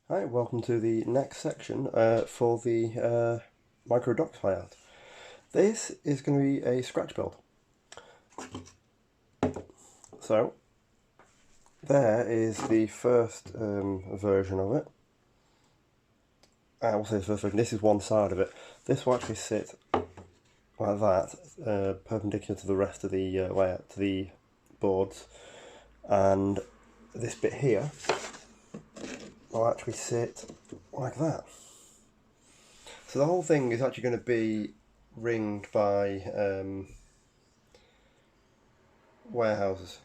Hi, welcome to the next section for the micro docs layout. This is going to be a scratch build. So, there is the first version of it. I will say the first version. This is one side of it. This will actually sit like that, perpendicular to the rest of the layout, to the boards. And this bit here will actually sit like that. So the whole thing is actually going to be ringed by warehouses.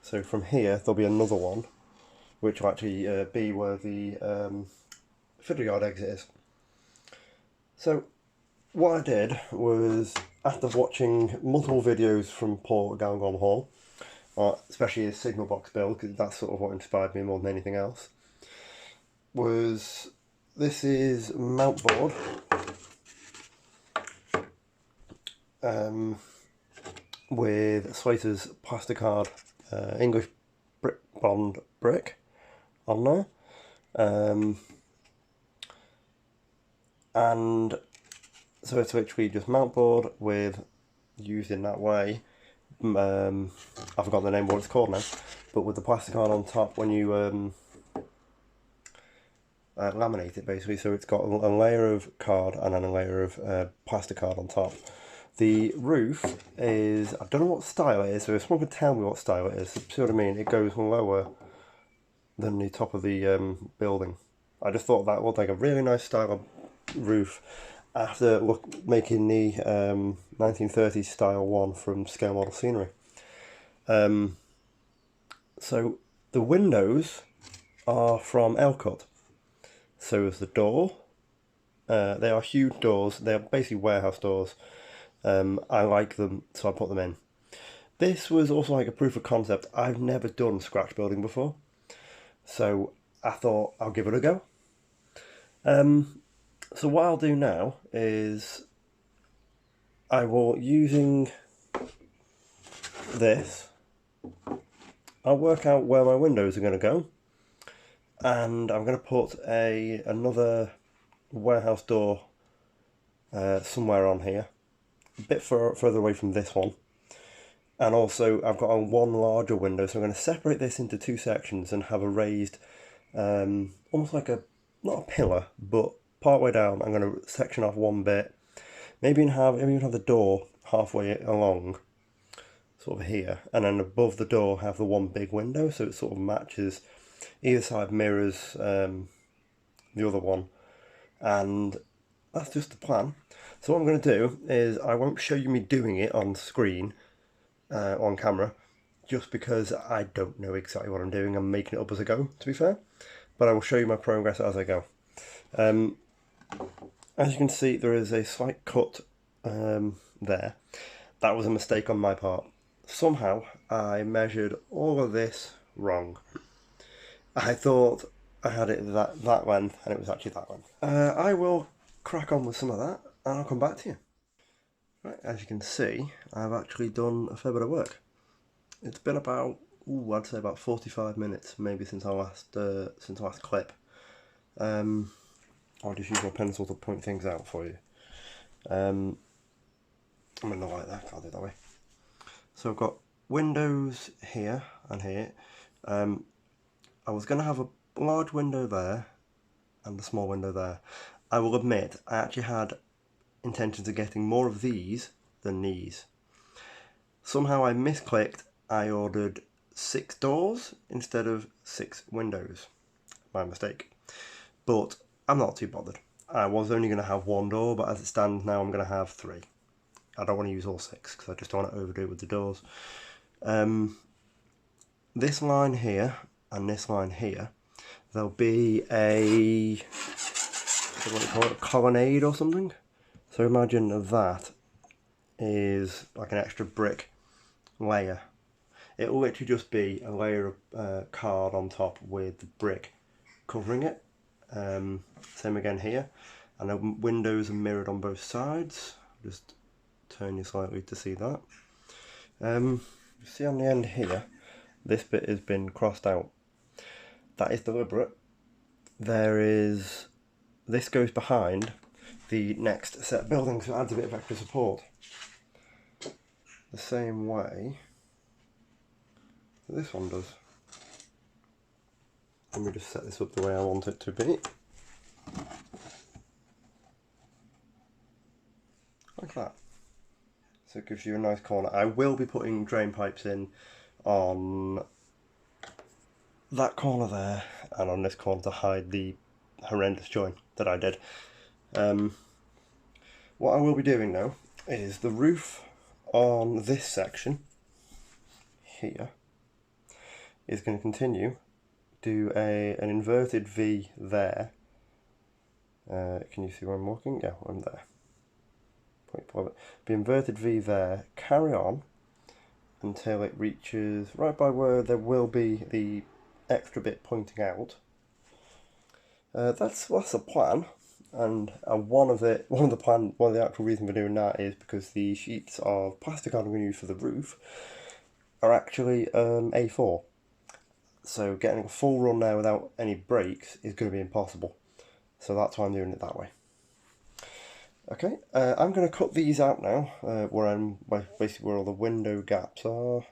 So from here there'll be another one, which will actually be where the fiddle yard exit is. So what I did was, after watching multiple videos from Paul at Galgon Hall, especially his signal box build, because that's sort of what inspired me more than anything else, was this is mount board. With Slater's plasticard English bond brick on there, and so it's literally just mount board with, used in that way. I've forgotten the name of what it's called now, but with the plasticard on top when you laminate it, basically. So it's got a layer of card and then a layer of plasticard on top. The roof is, I don't know what style it is, so if someone could tell me what style it is, see what I mean? It goes lower than the top of the building. I just thought that looked like a really nice style of roof after making the 1930s style one from Scale Model Scenery. So the windows are from Elcut. So is the door. They are huge doors. They are basically warehouse doors. I like them, so I put them in. This was also like a proof of concept. I've never done scratch building before, so I thought I'll give it a go. So what I'll do now is I will, using this, I'll work out where my windows are going to go, and I'm going to put another warehouse door somewhere on here, a bit further away from this one. And also I've got one larger window, so I'm going to separate this into two sections and have a raised, almost like not a pillar, but part way down I'm going to section off one bit, maybe even have the door halfway along, sort of here, and then above the door have the one big window, so it sort of matches, either side mirrors the other one, and that's just the plan. So what I'm going to do is, I won't show you me doing it on screen, on camera, just because I don't know exactly what I'm doing. I'm making it up as I go, to be fair, but I will show you my progress as I go. As you can see, there is a slight cut there. That was a mistake on my part. Somehow I measured all of this wrong. I thought I had it that length, and it was actually that length. I will crack on with some of that, and I'll come back to you. Right, as you can see, I've actually done a fair bit of work. It's been about, I'd say about 45 minutes, maybe since our last clip. I'll just use my pencil to point things out for you. I'm gonna like that, I'll do it that way. So I've got windows here and here. I was gonna have a large window there and a small window there. I will admit, I actually had intentions of getting more of these than these. Somehow I misclicked. I ordered 6 doors instead of 6 windows. My mistake. But I'm not too bothered. I was only going to have 1 door, but as it stands now I'm going to have 3. I don't want to use all 6 because I just don't want to overdo it with the doors. This line here and this line here, there'll be a, what do you call it, a colonnade or something. So imagine that is like an extra brick layer. It will literally just be a layer of card on top with the brick covering it. Same again here, and the windows are mirrored on both sides. Just turn you slightly to see that. You see on the end here, this bit has been crossed out. That is deliberate. this goes behind the next set of buildings, so it adds a bit of extra support. The same way that this one does. Let me just set this up the way I want it to be. Like that. So it gives you a nice corner. I will be putting drain pipes in on that corner there and on this corner to hide the horrendous join that I did. What I will be doing now is the roof on this section here is going to continue, do an inverted V there. Can you see where I'm walking? Yeah, I'm there. Be inverted V there, carry on until it reaches right by where there will be the extra bit pointing out. That's the plan, and one of the actual reasons for doing that is because the sheets of plastic I'm going to use for the roof are actually A4. So getting a full run there without any breaks is going to be impossible. So that's why I'm doing it that way. Okay, I'm going to cut these out now, basically where all the window gaps are.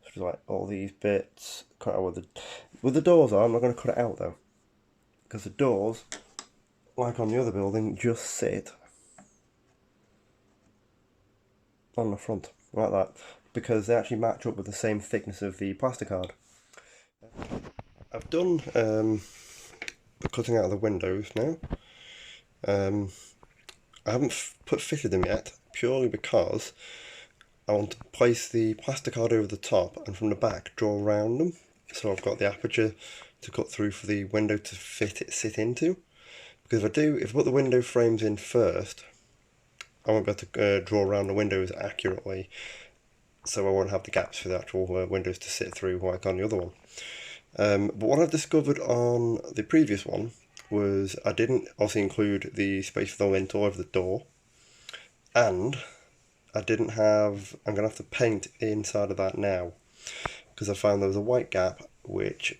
Sort of like all these bits. Cut out where the doors are. I'm not going to cut it out though, because the doors, like on the other building, just sit on the front like that, because they actually match up with the same thickness of the plasticard. I've done the cutting out of the windows now. I haven't fitted them yet, purely because I want to place the plasticard over the top and from the back draw around them. So I've got the aperture to cut through for the window to sit into. Because if I put the window frames in first, I won't be able to draw around the windows accurately. So I won't have the gaps for the actual windows to sit through like on the other one. But what I've discovered on the previous one was I didn't also include the space for the lintel over the door, and I'm going to have to paint inside of that now, because I found there was a white gap which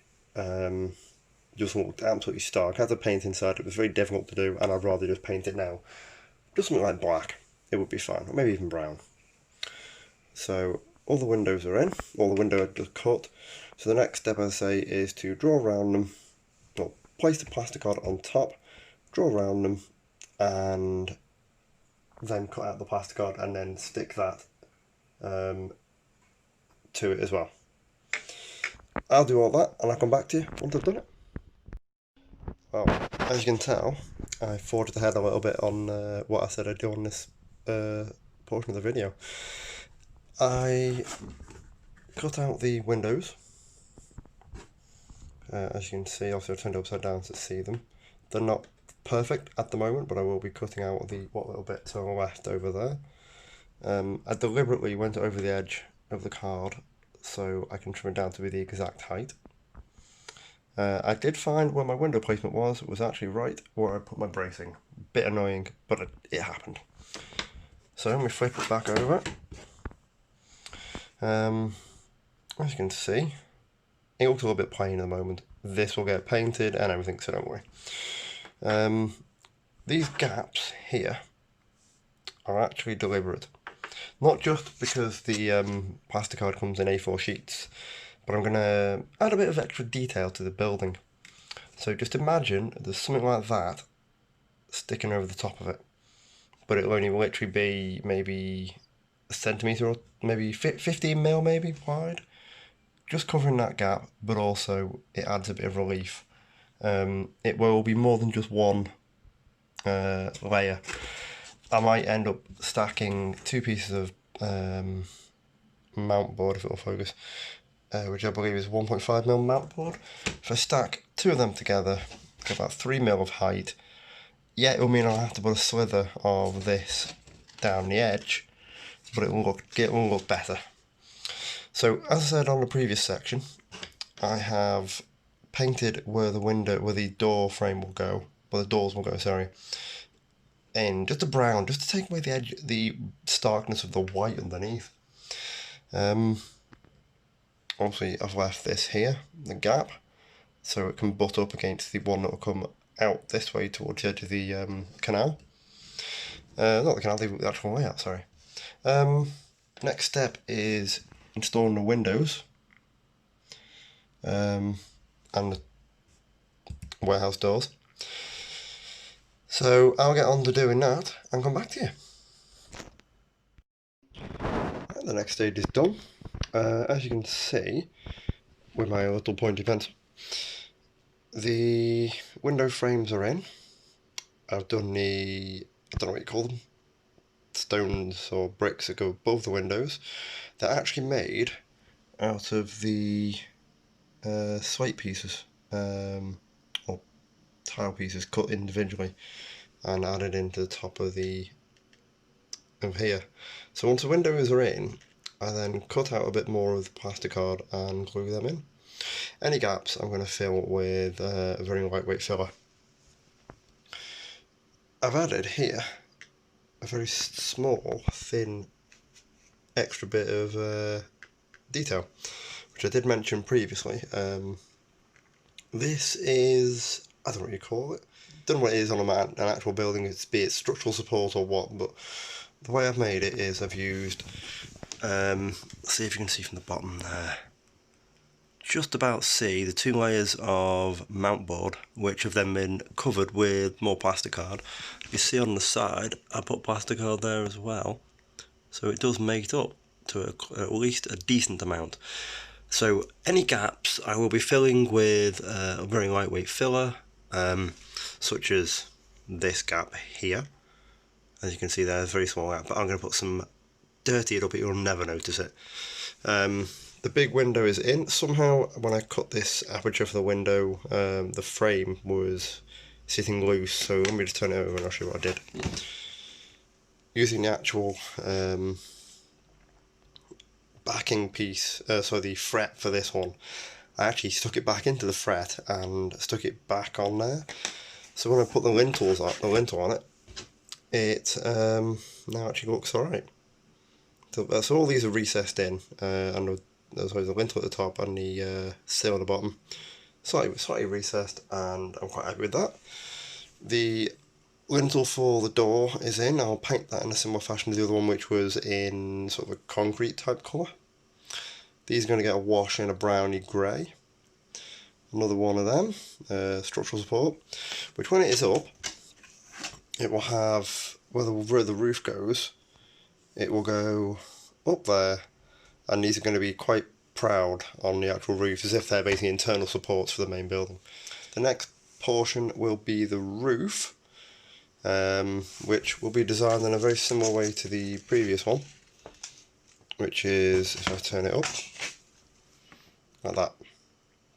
just looked absolutely stark. I had to paint inside, it was very difficult to do, and I'd rather just paint it now. Just something like black, it would be fine, or maybe even brown. So all the windows are in, all the windows are just cut. So the next step, I say, is to draw around them, or place the plasticard on top, draw around them, and then cut out the plasticard and then stick that to it as well. I'll do all that and I'll come back to you once I've done it. Well, as you can tell, I forged ahead a little bit on what I said I'd do on this portion of the video. I cut out the windows. As you can see, obviously I turned it upside down to see them. They're not perfect at the moment, but I will be cutting out what little bits are left over there. I deliberately went over the edge of the card so I can trim it down to be the exact height. I did find where my window placement was actually right where I put my bracing. Bit annoying, but it happened. So let me flip it back over. As you can see, it looks a little bit plain at the moment. This will get painted and everything, so don't worry. These gaps here are actually deliberate. Not just because the plasticard comes in A4 sheets, but I'm going to add a bit of extra detail to the building. So just imagine there's something like that sticking over the top of it, but it'll only literally be maybe a centimetre or maybe 15mm maybe wide. Just covering that gap, but also it adds a bit of relief. It will be more than just one layer. I might end up stacking two pieces of mount board, if it'll focus, which I believe is 1.5mm mount board. If I stack two of them together, get about 3mm of height, yeah, it will mean I'll have to put a slither of this down the edge, but it will look better. So, as I said on the previous section, I have painted where the door frame will go, where the doors will go, sorry, in just a brown, just to take away the starkness of the white underneath. Obviously I've left this here, the gap, so it can butt up against the one that will come out this way towards the edge of the canal. Not the canal, the actual layout, sorry. Next step is installing the windows and the warehouse doors. So I'll get on to doing that and come back to you. The next stage is done. As you can see with my little pointy pencil, the window frames are in. I've done I don't know what you call them, stones or bricks that go above the windows. They're actually made out of the slate pieces, or tile pieces cut individually and added into the top of here. So once the windows are in, I then cut out a bit more of the plasticard and glue them in. Any gaps I'm going to fill with a very lightweight filler. I've added here a very small, thin, extra bit of detail, which I did mention previously. This is, I don't know what you call it. Don't know what it is on an actual building, be it structural support or what, but the way I've made it is I've used, see if you can see from the bottom there, just about see the 2 layers of mount board, which have then been covered with more plasticard. You see on the side I put plasticard there as well, so it does make it up to at least a decent amount. So any gaps I will be filling with a very lightweight filler, such as this gap here. As you can see there's a very small gap, but I'm going to put some dirtied up, you'll never notice it. The big window is in. Somehow when I cut this aperture for the window, the frame was sitting loose, so let me just turn it over and I'll show you what I did. Using the actual backing piece, so the fret for this one, I actually stuck it back into the fret and stuck it back on there. So when I put the lintel on it, it now actually looks alright. So all these are recessed in, and there's the lintel at the top and the sill at the bottom, slightly recessed, and I'm quite happy with that. The lintel for the door is in. I'll paint that in a similar fashion to the other one, which was in sort of a concrete type colour. These are going to get a wash in a browny grey. Another one of them, structural support, which when it is up, it will have, where the roof goes, it will go up there, and these are going to be quite proud on the actual roof, as if they're basically internal supports for the main building. The next portion will be the roof, which will be designed in a very similar way to the previous one, which is, if I turn it up, like that.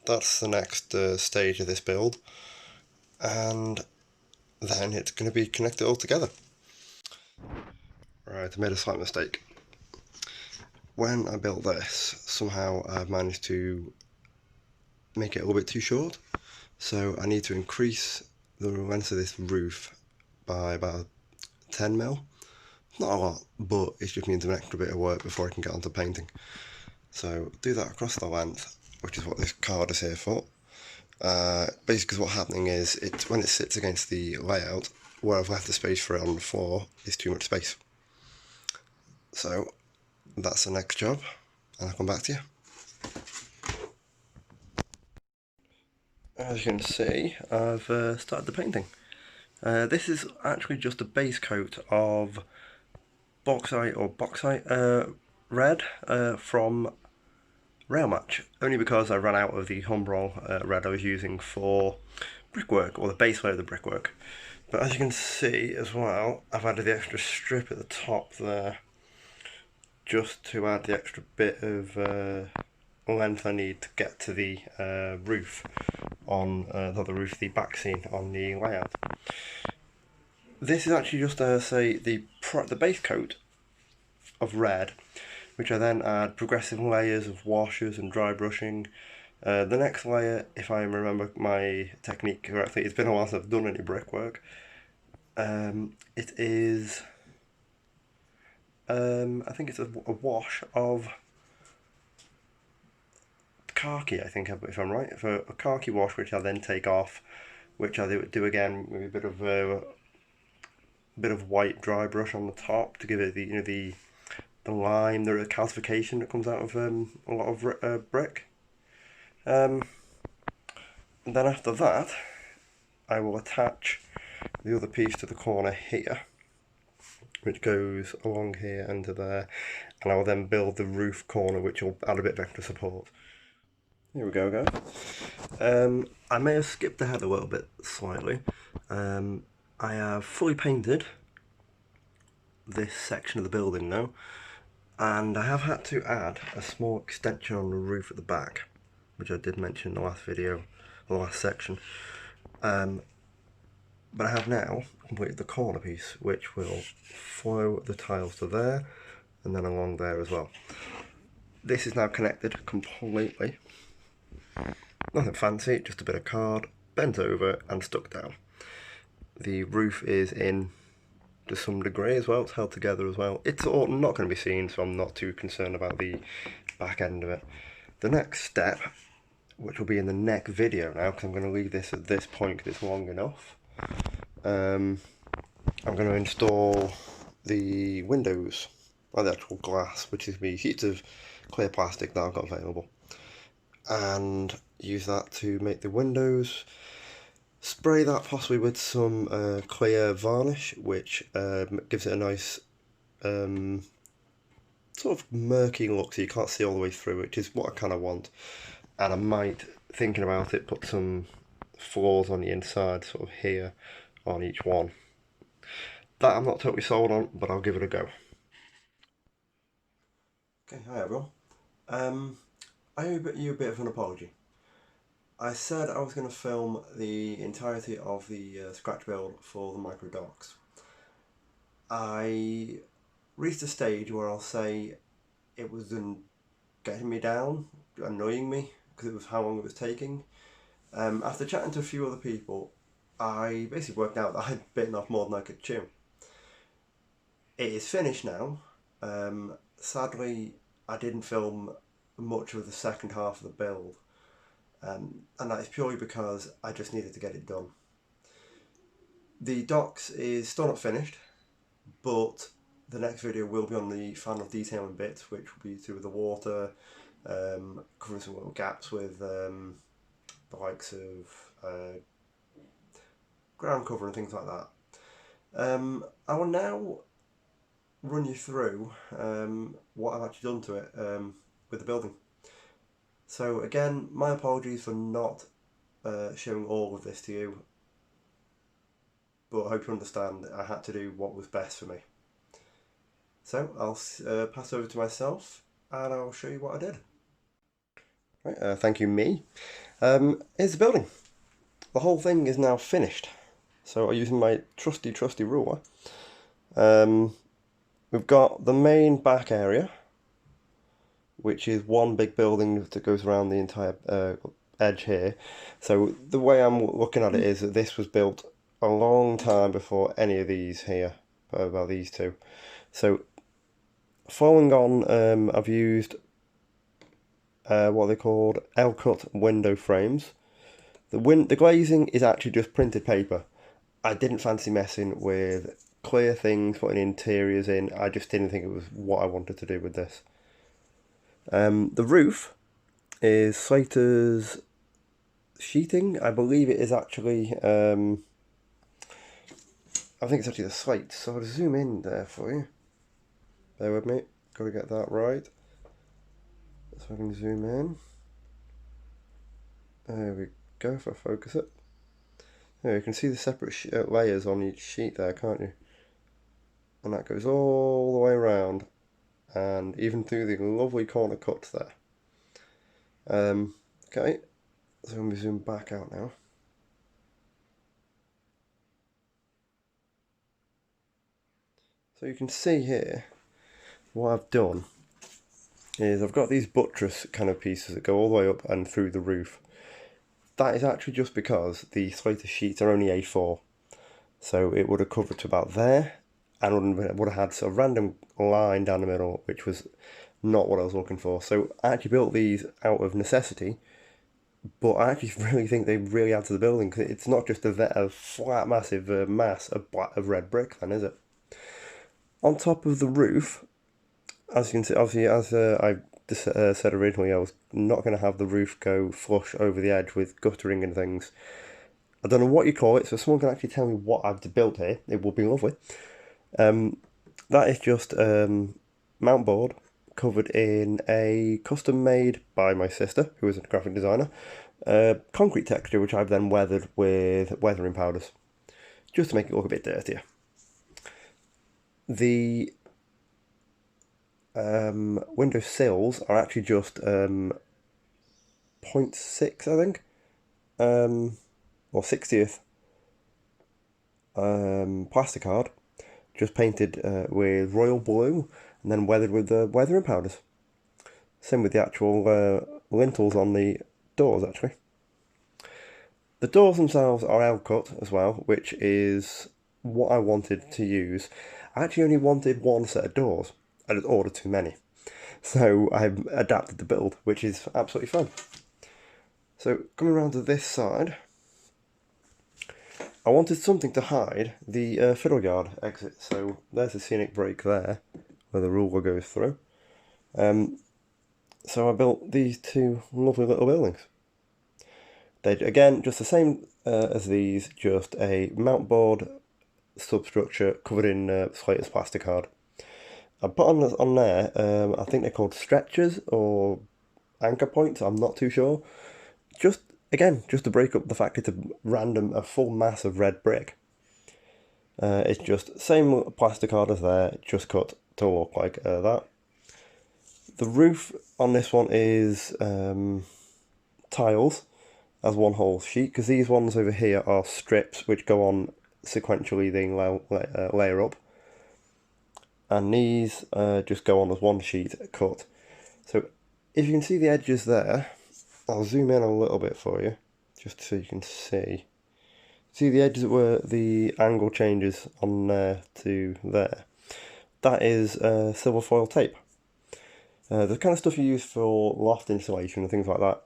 That's the next stage of this build, and then it's going to be connected all together. Right, I made a slight mistake. When I built this, somehow I've managed to make it a little bit too short, so I need to increase the length of this roof by about 10mm. Not a lot, but it just means an extra bit of work before I can get onto painting. So do that across the length, which is what this card is here for. Basically what's happening is, when it sits against the layout, where I've left the space for it on the floor is too much space. So that's the next job, and I'll come back to you. As you can see, I've started the painting. This is actually just a base coat of bauxite red from Rail Match, only because I ran out of the Humbrol red I was using for brickwork, or the base layer of the brickwork. But as you can see as well, I've added the extra strip at the top there, just to add the extra bit of length I need to get to the roof on the Backscene on the layout. This is actually just say the base coat of red, which I then add progressive layers of washes and dry brushing. The next layer, if I remember my technique correctly, it's been a while since I've done any brickwork. It is, I think it's a wash of khaki, I think, if I'm right, for a khaki wash, which I then take off, which I do again with a bit of white dry brush on the top to give it the lime, the calcification that comes out of a lot of brick. And then after that, I will attach the other piece to the corner here, which goes along here and to there, and I will then build the roof corner, which will add a bit of extra support. Here we go, guys. I may have skipped ahead a little bit slightly. I have fully painted this section of the building now, and I have had to add a small extension on the roof at the back, which I did mention in the last video, the last section. But I have now completed the corner piece, which will flow the tiles to there and then along there as well. This is now connected completely. Nothing fancy, just a bit of card, bent over and stuck down. The roof is in to some degree as well, it's held together as well. It's all not going to be seen, so I'm not too concerned about the back end of it. The next step, which will be in the next video now, because I'm going to leave this at this point because it's long enough. I'm going to install the windows, or the actual glass, which is me sheets of clear plastic that I've got available, and use that to make the windows. Spray that possibly with some clear varnish, which gives it a nice sort of murky look, so you can't see all the way through, which is what I kind of want. And I might, thinking about it, put some floors on the inside, sort of here, on each one. That I'm not totally sold on, but I'll give it a go. Okay, hi everyone. I owe you a bit of an apology. I said I was going to film the entirety of the scratch build for the micro docks. I reached a stage where I'll say it was getting me down, annoying me, because it was how long it was taking. After chatting to a few other people, I basically worked out that I'd bitten off more than I could chew. It is finished now. Sadly, I didn't film much of the second half of the build, and that is purely because I just needed to get it done. The docks is still not finished, but the next video will be on the final detailing bits, which will be to do with the water, covering some little gaps with the likes of ground cover and things like that. I will now run you through what I've actually done to it with the building. So again, my apologies for not showing all of this to you, but I hope you understand I had to do what was best for me. So I'll pass over to myself and I'll show you what I did. Right, thank you, me. Here's the building. The whole thing is now finished. So I'm using my trusty ruler. We've got the main back area, which is one big building that goes around the entire edge here. So the way I'm looking at it is that this was built a long time before any of these here, well, these two. So following on, I've used what they called L-cut window frames. The glazing is actually just printed paper. I didn't fancy messing with clear things, putting interiors in. I just didn't think it was what I wanted to do with this. The roof is Slater's sheeting. I believe it is actually, I think it's actually the slate. So I'll zoom in there for you. Bear with me, got to get that right. So I can zoom in. There we go, if I focus it. There, you can see the separate layers on each sheet there, can't you? And that goes all the way around, and even through the lovely corner cuts there. Okay, so let me zoom back out now. So you can see here, what I've done is I've got these buttress kind of pieces that go all the way up and through the roof. That is actually just because the Slater sheets are only A4. So it would have covered to about there, and would have had a random line down the middle, which was not what I was looking for. So I actually built these out of necessity, but I actually really think they really add to the building, because it's not just a flat, massive mass of red brick then, is it? On top of the roof, as you can see, obviously, as I said originally, I was not going to have the roof go flush over the edge with guttering and things. I don't know what you call it, so if someone can actually tell me what I've built here, it would be lovely. That is just mount board covered in a custom made by my sister, who is a graphic designer, concrete texture, which I've then weathered with weathering powders, just to make it look a bit dirtier. The window sills are actually just 0.6, I think, or 60th plasticard, just painted with royal blue and then weathered with the weathering powders. Same with the actual lintels on the doors, actually. The doors themselves are L-cut as well, which is what I wanted to use. I actually only wanted one set of doors. I just ordered too many. So I've adapted the build, which is absolutely fun. So coming around to this side, I wanted something to hide the fiddle yard exit. So there's a scenic break there, where the ruler goes through. So I built these two lovely little buildings. They're, again, just the same as these, just a mount board substructure covered in Slater's plasticard. I put on there, I think they're called stretchers or anchor points, I'm not too sure. Just, again, just to break up the fact it's a full mass of red brick. It's just same plasticard as there, just cut to look like that. The roof on this one is tiles as one whole sheet, because these ones over here are strips which go on sequentially, they layer up. And these just go on as one sheet cut. So if you can see the edges there, I'll zoom in a little bit for you, just so you can see. See the edges where the angle changes on there to there? That is silver foil tape. The kind of stuff you use for loft insulation and things like that.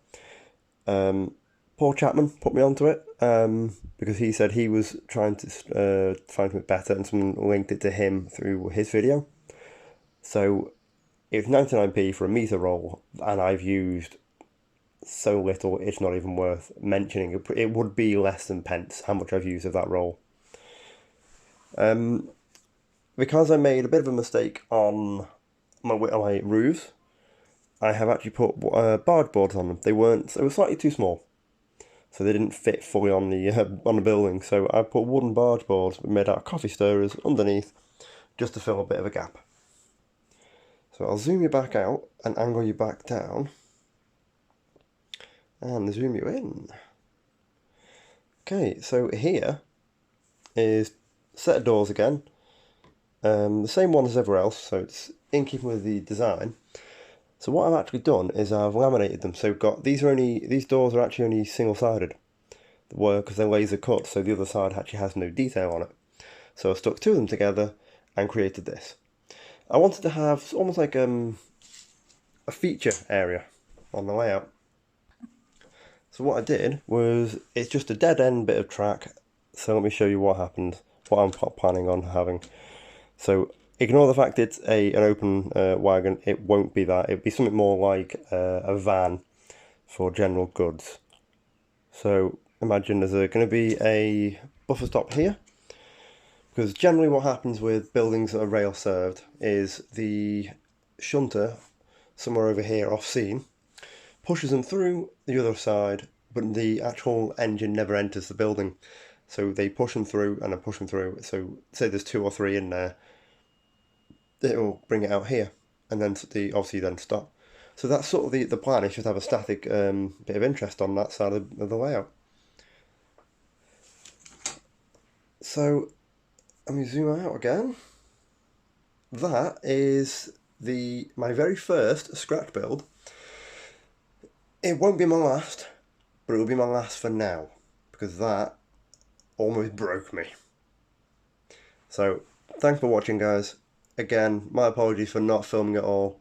Paul Chapman put me onto it because he said he was trying to find something better, and someone linked it to him through his video. So it's 99p for a meter roll, and I've used so little it's not even worth mentioning. It would be less than pence how much I've used of that roll. Because I made a bit of a mistake on my roofs, I have actually put barge boards on them. They were slightly too small, so they didn't fit fully on the building. So I put wooden barge boards made out of coffee stirrers underneath, just to fill a bit of a gap. So I'll zoom you back out and angle you back down, and zoom you in. Okay, so here is a set of doors again. The same one as everywhere else, so it's in keeping with the design. So what I've actually done is I've laminated them. So these doors are actually only single-sided, because they're laser cut, so the other side actually has no detail on it. So I stuck two of them together and created this. I wanted to have almost like a feature area on the layout. So what I did was, it's just a dead end bit of track. So let me show you what happened, what I'm planning on having. So ignore the fact it's an open wagon. It won't be that. It'd be something more like a van for general goods. So imagine there's going to be a buffer stop here, because generally what happens with buildings that are rail served is the shunter somewhere over here off scene pushes them through the other side, but the actual engine never enters the building. So they push them through and then push them through. So say there's 2 or 3 in there, it will bring it out here, and then obviously then stop. So that's sort of the plan, is just have a static bit of interest on that side of the layout. So let me zoom out again. That is my very first scratch build. It won't be my last, but it will be my last for now, because that almost broke me. So thanks for watching, guys. Again, my apologies for not filming it all.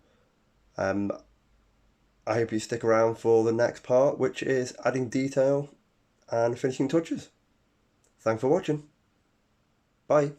I hope you stick around for the next part, which is adding detail and finishing touches. Thanks for watching. Bye.